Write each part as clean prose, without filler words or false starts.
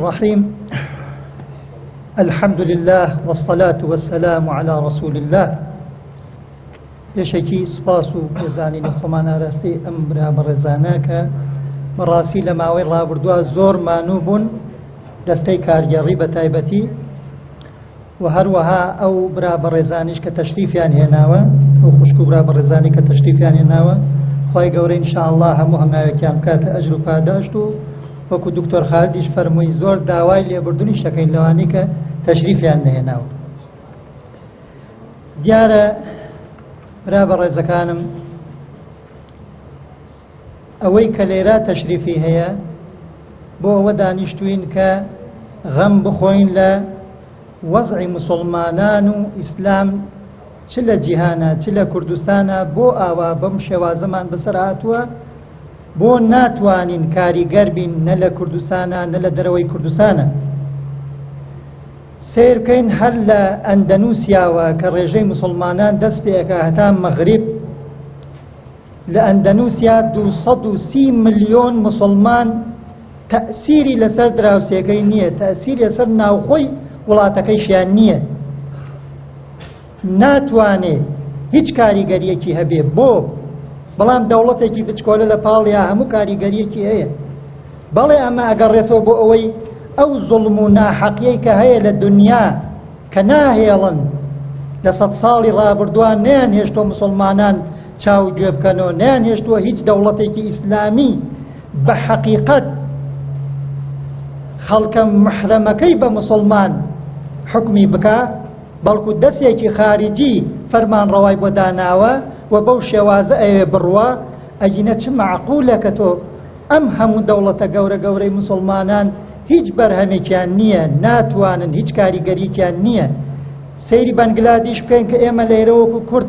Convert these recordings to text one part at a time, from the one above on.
الرحيم. الحمد لله والصلاة والسلام على رسول الله. يشكي سپاس و بێزانینی خۆمان ئاراستەی ئەم برا بەڕێزانە کە بەڕاستی لە ماوەی ڕابردووە زۆر مانوو بوون دەستەی کارگەڕی بە تایبەتی و هەروەها ئەو برا بەڕێزانیش کە تەشریفیان هێناوە، ئەو خوشک و برا بەڕێزانی کە تەشریفیان هێناوە، خی گەورە ئینشاءالله هەموو هەنگاوێکیان بکاتە ئەجر و پاداشت و وەکو دکتۆر خالدیش فەرمووی زۆر داوای لێبوردنی شەکەین لەوانی کە تەشریفیان نەهێناوە. دیارە برا بەڕێزەکانم ئەوەی کە لێرە تەشریفی هەیە بۆ ئەوە دانیشتوین کە غەم بخۆین لە وەزعی موسڵمانان و ئیسلام چ لە جیهانە چ لە کوردستانە بۆ ئاوا بەم شێوازەمان بەسەر هاتووە بۆ ناتوانین کاریگەر بین نە لە کوردستانە نە لە دەرەوەی کوردستانە. سیر بکەین هەر لە ئەندەنوسیاوە کە ڕێژەی موسڵمانان دەست پێەکە هەتا مەغریب، لە ئەندەنوسیا 230 ملیۆن موسڵمان تەئسیری لەسەر دراوسێکەی نییە، تەئسیری لەسەر ناوخۆی وڵاتەکەیشیان نییە. ناتوانێ هیچ کاریگەریەکی هەبێ بۆ، بەڵام دەوڵەتێکی بچکۆلە لە پاڵیا هەموو کاریگەریەکی هەیە. بەڵێ ئەمە ئەگەڕێتەوە بۆ ئەوەی ئەو زوڵم و ناحەقیەی کە هەیە لە دنیا کە ناهێڵن لە 100 ساڵی ڕابردووان نەیانهێشتۆ موسڵمانان چاو گوێ بکەنەوە، نەیانهێشتووە هیچ دەوڵەتێکی ئیسلامی بە حەقیقەت خەڵکە محرەمەکەی بە موسڵمان حکمی بکە، بەڵکو دەستێکی خارجی فەرمان ڕەوای بۆ داناوە و بەو شێوازە ئەوێ بڕوە. ئەگینە چ معقولە کە تۆ ئەم هەموو دەوڵەتە گەورە گەورەی موسڵمانان هیچ بەرهەمێکیان نییە، ناتوانن هیچ کاریگەریکیان نییە. سەیری بەنگلادیش بکەین کە ئێمە لێرە وەکو کورد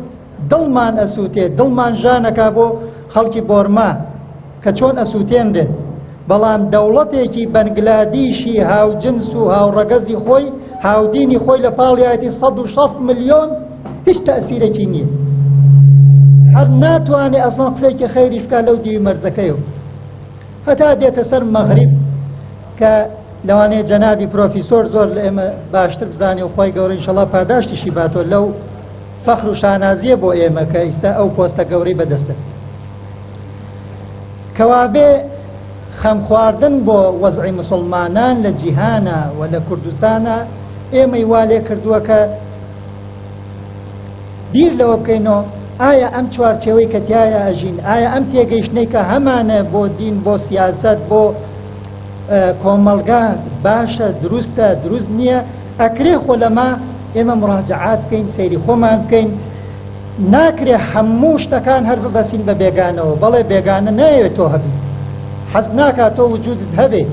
دڵمان ئەسووتێ، دڵمان ژانەکا بۆ خەڵکی بۆرما کە چۆن ئەسووتێنرێت، بەڵام دەوڵەتێکی بەنگلادیشی هاوجنس و هاوڕەگەزی خۆی هاودینی خۆی لە پاڵیاتی 160 ملیۆن هیچ تەئسیرێکی نییە. هەر ناتوانێ ئەسڵان قسەیەکی خەیریش بکات لەو دیوی مەرزەکەیەوە، هەتا دێتە سەر مەغریب کە لەوانەیە جەنابی پرۆفیسۆر زۆر لە ئێمە باشتر بزانێ و خۆی گەورە ئینشەڵڵا پاداشتیشی باتۆ لەو فەخر و شانازیە بۆ ئێمە کە ئیستا ئەو پۆستە گەورەی بەدەستە. کەوابێ خەم خواردن بۆ وەزعی موسڵمانان لە جیهانە و لە کوردستانە ئێمەی وا لێ کردووە کە بیر لەوە بکەینەوە ئایا ئەم چوارچێوەی کە تایە ئەژین، ئایا ئەم تێگەیشتنەی کە هەمانە بۆ دین بۆ سیاسەت بۆ کۆمەڵگا باشە دروستە دروست نییە. ئەکرێ خۆ لەما ئێمە مراجعات بکەین، سەیری خۆمان بکەین. ناکرێ هەموو شتەکان هەر ببەسین بە بێگانەوە، بەڵێ بێگانە نایەوێت تۆ هەبی، حەز ناکات تۆ وجودت هەبێ،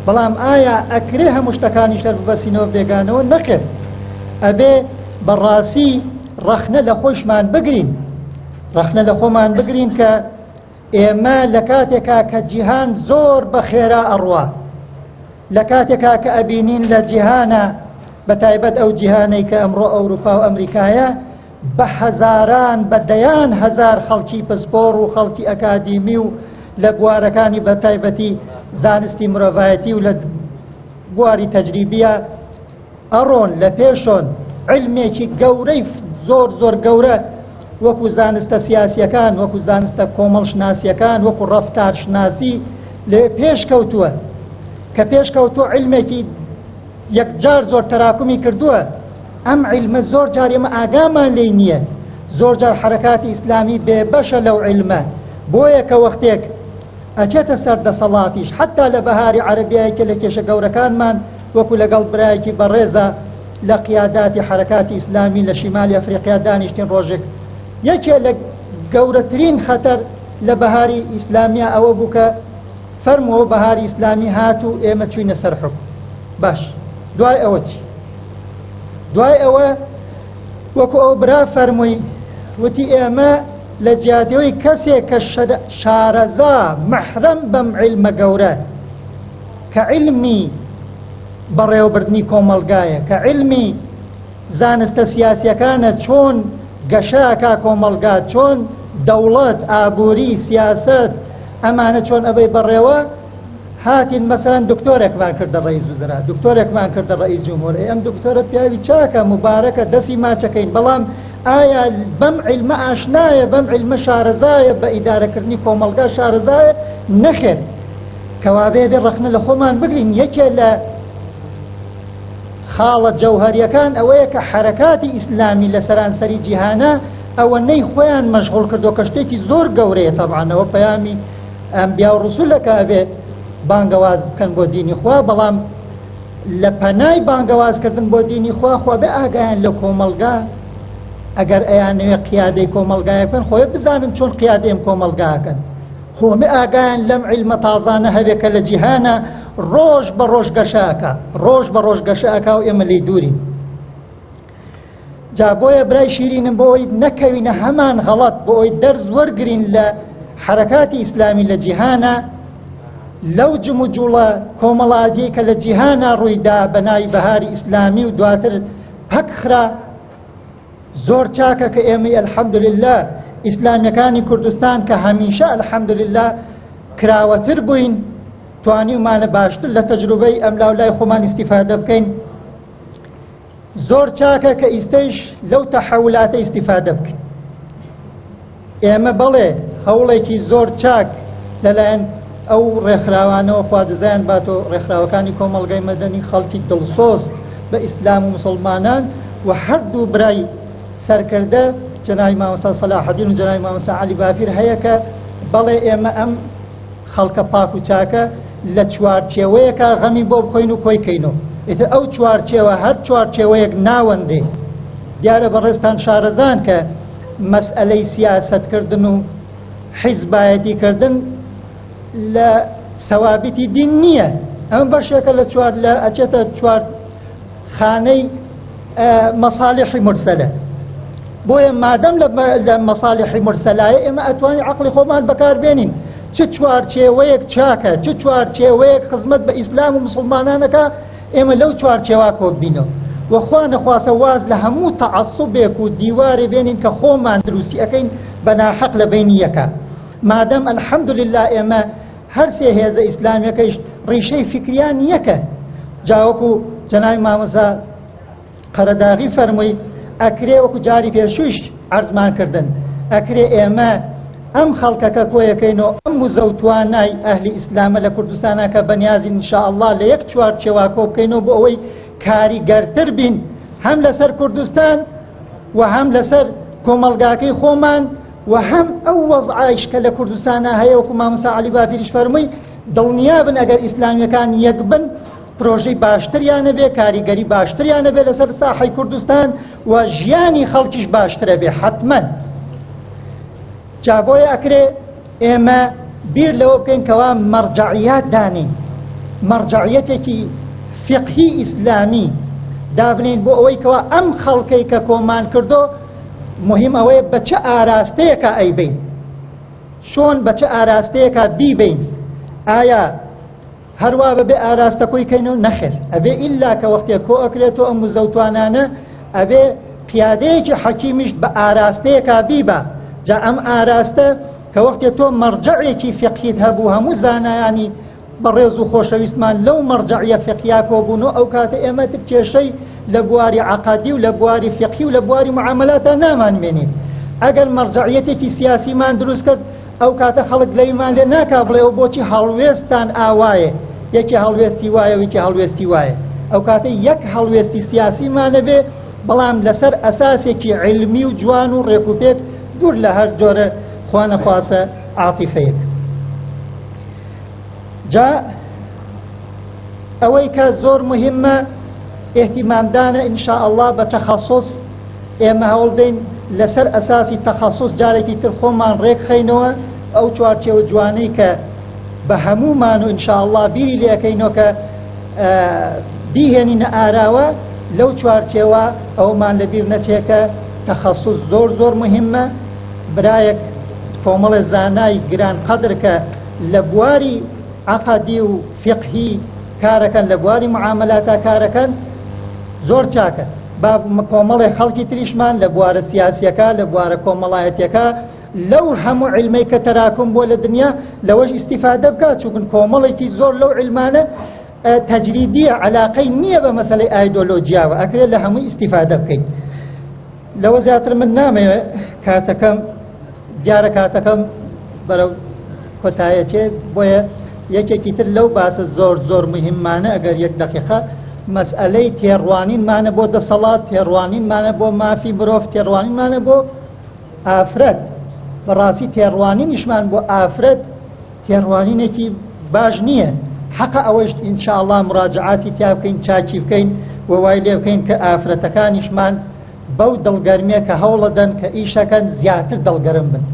بەڵام ئایا ئەکرێ هەموو شتەکانی شەر ببەسینەوە بێگانەوە؟ نەکرد. ئەبێ بەڕاستی ڕەخنە لە خۆشمان بگرین، ڕەخنە لە خۆمان بگرین کە ئێمە لە کاتێکا کە جیهان زۆر بە خێرا ئەڕوا، لە کاتێکا کە ئەبینین لە جیهانە بە تایبەت ئەو جیهانەی کە ئەمڕۆ ئەوروپا و ئەمریکایە بە هەزاران بە دەیان هەزار خەڵکی پسپۆڕ و خەڵکی ئەکادیمی و لە بوارەکانی بە تایبەتی زانستی مرۆڤایەتی و لە بواری تەجریبیە ئەڕۆن لە پێشۆن علمێکی گەورەی زۆر زۆر گەورە وەکو زانستە سیاسیەکان، وەکو زانستە کۆمەڵشناسیەکان، وەکو ڕەفتارشناسی لێ پێشکەوتووە کە پێشکەوتووە علمێکی یەکجار زۆر تەراکمی کردووە. ئەم علمە زۆر جار ئێمە ئاگامان لێی نییە، زۆر جار حەرەکاتی ئیسلامی بێبەشە لەو علمە، بۆیە کە وەختێک ئەچێتە سەر دەسەڵاتیش حتا لە بەهاری عەرەبیایی کە لە کێشە گەورەکانمان وەکو لەگەڵ برایەکی بەڕێزە لە قیاداتی حەرەکاتی ئیسلامی لە شیمالی ئەفریقیا دانیشتین ڕۆژێک یەکێ لە گەورەترین خەتەر لە بەهاری ئیسلامیە ئەوە بوو کە فەرمووە بەهاری ئیسلامی هات و ئێمە چوینە سەر حکم. باش دوای ئەوە چی؟ دوای ئەوە وەکو ئەو برا فەرمووی وتی ئێمە لە جیادەوەی کەسێک کە شارەزا محرەم بەم علمە گەورە کە علمی بەڕێوەبردنی کۆمەڵگایە، کە علمی زانستە سیاسیەکانە چۆن گەشاکا کۆمەڵگا، چۆن دەوڵەت ئابووری سیاست ئەمانە چۆن ئەبەی بەڕێوە، هاتین مثلا دکتۆرێکمان کردە ڕئیس وزرا دکتۆرێکمان کردە ڕئیس جمهوری ئەم دکتۆرە پیاوی چاکە مبارەکە دەستی ماچەکەین بەڵام ئایا بەم عیلمە ئاشنایە بەم عیلمە شارەزایە بە ئیدارەکردنی کۆمەلگا شارەزایە نەخێر کەوابێ بێ ڕەخنە لە خۆمان بگرین یەکێ لە خاڵە جەوهەریەکان ئەوەیە کە حرەکاتی ئیسلامی لە سەرانسەری جیهانە ئەوەنەی خۆیان مەشغوڵ کردو کە شتێکی زۆر گەورەیە تەبعانەوە پەیامی ئەنبیا و ڕسوولەکە ئەبێ بانگەواز بکەن بۆ دینی خوا بەڵام لە پەنای بانگەوازکردن بۆ دینی خوا بێ ئاگایان لە کۆمەلگا ئەگەر ئەیانەوێ قیادەی کۆمەلگایە بکەن خۆی بزانن چۆن قیادەی ئەم کۆمەلگاکەن خۆمێ ئاگایان لەم عیلمە تازانە هەبێ کە لە جیهانە ڕۆژ بە ڕۆژ گەشەکە ڕۆژ بە ڕۆژ گەشەکە و ئێمە لێی دوورین جا بۆیە برای شیرینم بۆ ئەوەی نەکەوینە هەمان غەڵەت بۆ ئەوەی دەرز وەرگرین لە حرەکاتی ئیسلامی لە جیهانە لەو جم و جوڵە کۆمەڵایەتی کە لە جیهانە ڕوویدا بە ناوی بەهاری ئیسلامی و دواتر پەکخرا زۆر چاکە کە ئێمەی ئەلحەمدولله ئیسلامیەکانی کوردستان کە هەمیشە ئەلحەمدولله کراوەتر بووین توانیمانە باشتر لە تەجروبەی ئەم لاولای خۆمان ئیستیفادە بکەین زۆر چاکە کە ئیستەیش لەو تەحەولاتە ئیستیفادە بکەین ئێمە بەڵێ هەوڵێکی زۆر چاک لەلایەن ئەو ڕێکخراوانەوە خوادزایان باتۆ ڕێکخراوەکانی کۆمەڵگەی مەدەنی خەڵکی دڵسۆز بە ئیسلام و مسلمانان و هەردوو برای سەرکردە جەنابی مامۆستا سەلاحەدین و جەنابی مامۆستا عەلی بافیر هەیە کە بەڵێ ئێمە ئەم خەڵکە پاک و چاکە لە چوارچێوەیەکە غەمی بۆ بخۆین و کۆیکەینەوە ئێتر ئەو چوارچێوە هەر چوارچێوەیەک ناوەندێ دیارە بەڕێستان شارەزان کە مەسئلەی سیاسەتکردن و حیزبایەتیکردن لە سەوابیتی دین نییە ئەم بەشێکە لە چوار لە ئەچێتە چوار خانەی مەصالحی مرسەلە بۆیە مادەم لە مەصالحی مرسەلایە ئێمە ئەتوانی عەقڵی خۆمان بەکاربێنین چ چوارچێوەیەک چاکە چ چوارچێوەیەک خزمەت بە ئیسلام و مسلمانانەکە ئێمە لەو چوارچێوا کۆببینەوە وەخوا نەخواتە واز لە هەموو تەعەسسوبێک و دیوارێ بێنین کە خۆمان دروستی ئەەکەین بە ناحەق لە بینی یەکە مادەم ئەلحەمدولله ئێمە هەر سێ هێزە ئیسلامیەکەیش ڕیشەی فکریان یەکە جاوەکو جەنابی مامۆستا قەرەداغی فەرمووی ئەکرێ وەکو جاری پێشووش عەرزمان کردن ئەکرێ ئێمە ئەم خەڵکەکە کۆیەکەینەوە ئەم وزە و توانای ئەهلی ئیسلامە لە کوردستانە کە بەنیازین ئینشاءالله لە یەک چوارچێوا کۆ بکەینەوە بۆ ئەوەی کاریگەرتر بین هەم لەسەر کوردستان و هەم لەسەر کۆمەڵگاکەی خۆمان و هەم ئەو وەزعایش کە لە کوردستانە هەیە وەکو مامۆستا عەلی بافیریش فەرمووی دڵنیا بن ئەگەر ئیسلامیەکان یەک بن پرۆژەی باشتریانە بێ کاریگەری باشتریانە بێ لەسەر ساحەی کوردستان و ژیانی خەڵکیش باشترە بێ حتمەن جا بۆیە ئەکرێ ئێمە بیر لەوە بکەین کەوا مەرجەعیات دانین مەرجەعیەتێکی فقهی ئیسلامی دابنین بۆ ئەوەی کەوا ئەم خەڵکەی کە کۆمان کردو مهم ئەوەیە بە چه ئاراستەیەکە ئەیبین چۆن بە چه ئاراستەیەکە بیبین ئایا هەروە بەبێ ئاراستە کۆیکەینەوە نەخێر ئەبێ ئیلا کە وەختێک کۆ ئەکرێتەوە ئەم وزەوتوانانە ئەبێ پیادەیەکی حەکیمیش بە ئاراستەیەکە بیبە جا ئەم ئاراستە کە وەختێک تۆ مەرجەعێکی فقهیت هەبوو هەموو زانایانی بەڕێز و خۆشەویستمان لەو مەرجەعیە فقهیا کۆبوونەوە ئەو کاتە ئێمە کێشەی لە بواری عەقەدی و لە بواری فقهی و لە بواری معاملاتە نامانمێنین ئەگەر مەرجەعیەتێکی سیاسیمان دروست کرد ئەو کاتە خەڵک لەیمان لێ ناکا بڵێ ئەو بۆچی هەڵوێستان ئاوایە یەکی هەڵوێستی وایە و یەکی هەڵوێستی وایە ئەو کاتە یەک هەڵوێستی سیاسیمانە بێ بەڵام لەسەر ئەساسێکی علمی و جوان و ڕێکوپێک دوور لە هەر جۆرە خوا نەخواسە عاتیفەیەک جا ئەوەی کە زۆر مهمە اهتمامدانە ئینشاءالله بە تەخەسوس ئێمە هەوڵدەین لەسەر ئەساسی تەخەسوس جارێکی تر خۆمان ڕێکخەینەوە ئەو چوارچێوە جوانەی کە بە هەموومان و ئینشاءالله بیری لێەکەینەوە کە بیهێنینە ئاراوە لەو چوارچێوە ئەومان لەبیر نەچێکە تەخەسوس زۆر زۆر مهمە برایەک کۆمەڵە زانای گران قەدر کە لە بواری عەقەدی و فقهی کارەکەن لە بواری معاملاتە کارەکەن زۆر چاکە با کۆمەڵی خەڵکی تریشمان لە بوارە سیاسیەکە لە بوارە کۆمەڵایەتیەکە لو هم علمي كتراكم بول الدنيا لوش استفادة بكات شو كن كوماليتي زور لو علمانة تجريدية علاقة نية بمثلا ايديولوجيا وأكل لهم استفادة بكين لو زياتر من نامه كاتكم جار كاتكم برو كتاية بويا یەکێکی تر لەو باسە زۆر مهمانە ئەگەر یەک دقیقە مەسئلەی تێڕوانینمانە بۆ دەسەڵات تێڕوانینمانە بۆ مافی مرۆڤ تێڕوانینمانە بۆ ئافرەت بەڕاستی تێڕوانینیشمان بۆ ئافرەت تێڕوانینێکی باش نییە حەقە ئەوەش ئینشاءڵڵا مراجعاتی تیا بکەین چاکی بکەین و وای لێ بکەین کە ئافرەتەکانیشمان بەو دڵگەرمێ کە هەوڵەدەن کە ئیشەکەن زیاتر دڵگەرم بن.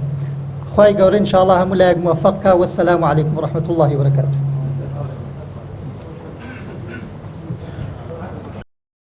خواهی گەورە إن شاء الله هم لا موفقك والسلام عليكم ورحمة الله وبركاته.